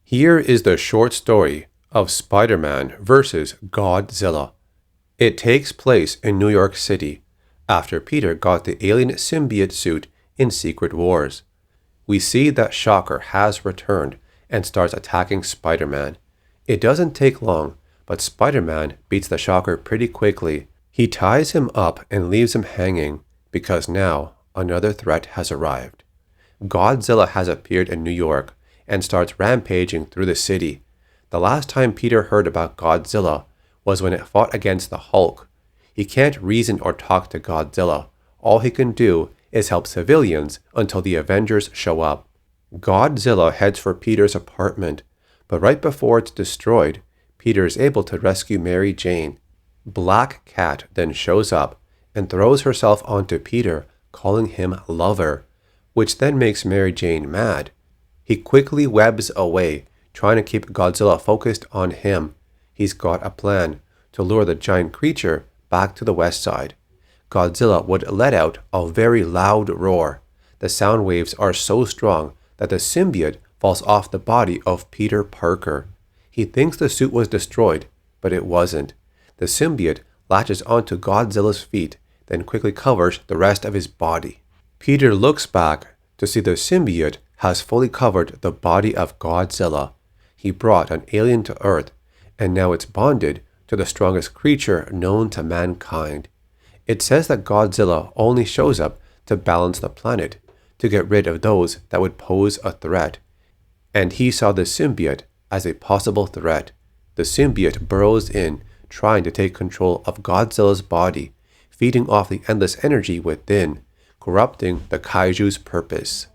Here is the short story of Spider-Man vs. Godzilla. It takes place in New York City after Peter got the alien symbiote suit in Secret Wars. We see that Shocker has returned and starts attacking Spider-Man. It doesn't take long, but Spider-Man beats the Shocker pretty quickly. He ties him up and leaves him hanging because now another threat has arrived. Godzilla has appeared in New York and starts rampaging through the city. The last time Peter heard about Godzilla was when it fought against the Hulk. He can't reason or talk to Godzilla. All he can do is help civilians until the Avengers show up. Godzilla heads for Peter's apartment, but right before it's destroyed, Peter is able to rescue Mary Jane. Black Cat then shows up and throws herself onto Peter, calling him lover, which then makes Mary Jane mad. He quickly webs away, trying to keep Godzilla focused on him. He's got a plan to lure the giant creature back to the west side. Godzilla would let out a very loud roar. The sound waves are so strong that the symbiote falls off the body of Peter Parker. He thinks the suit was destroyed, but it wasn't. The symbiote latches onto Godzilla's feet, then quickly covers the rest of his body. Peter looks back to see the symbiote has fully covered the body of Godzilla. He brought an alien to Earth, and now it's bonded to the strongest creature known to mankind. It says that Godzilla only shows up to balance the planet, to get rid of those that would pose a threat. And he saw the symbiote as a possible threat. The symbiote burrows in, trying to take control of Godzilla's body, feeding off the endless energy within, corrupting the Kaiju's purpose.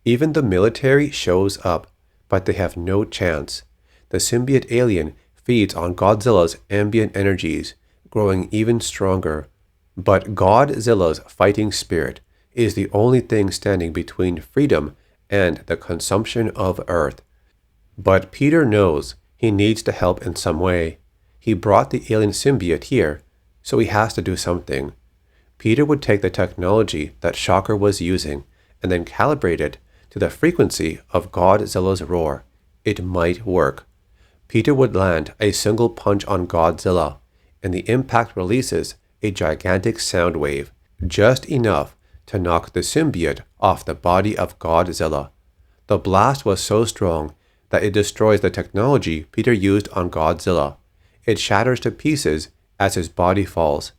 Even the military shows up, but they have no chance. The symbiote alien feeds on Godzilla's ambient energies, growing even stronger. But Godzilla's fighting spirit is the only thing standing between freedom and the consumption of Earth. But Peter knows he needs to help in some way. He brought the alien symbiote here, so he has to do something. Peter would take the technology that Shocker was using and then calibrate it to the frequency of Godzilla's roar. It might work. Peter would land a single punch on Godzilla, and the impact releases a gigantic sound wave, just enough to knock the symbiote off the body of Godzilla. The blast was so strong that it destroys the technology Peter used on Godzilla. It shatters to pieces as his body falls.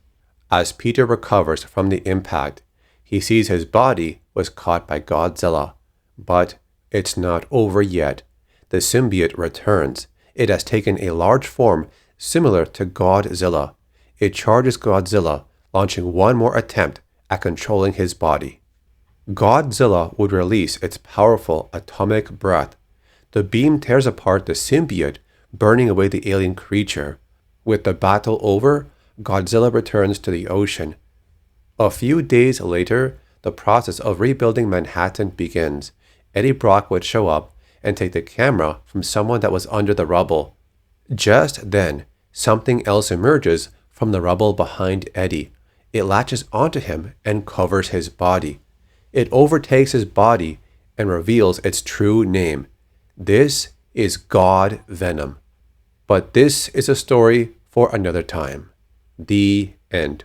As Peter recovers from the impact, he sees his body was caught by Godzilla. But it's not over yet. The symbiote returns. It has taken a large form similar to Godzilla. It charges Godzilla, launching one more attempt at controlling his body. Godzilla would release its powerful atomic breath. The beam tears apart the symbiote, burning away the alien creature. With the battle over, Godzilla returns to the ocean. A few days later, the process of rebuilding Manhattan begins. Eddie Brock would show up and take the camera from someone that was under the rubble. Just then, something else emerges from the rubble behind Eddie. It latches onto him and covers his body. It overtakes his body and reveals its true name. This is God Venom. But this is a story for another time. The end.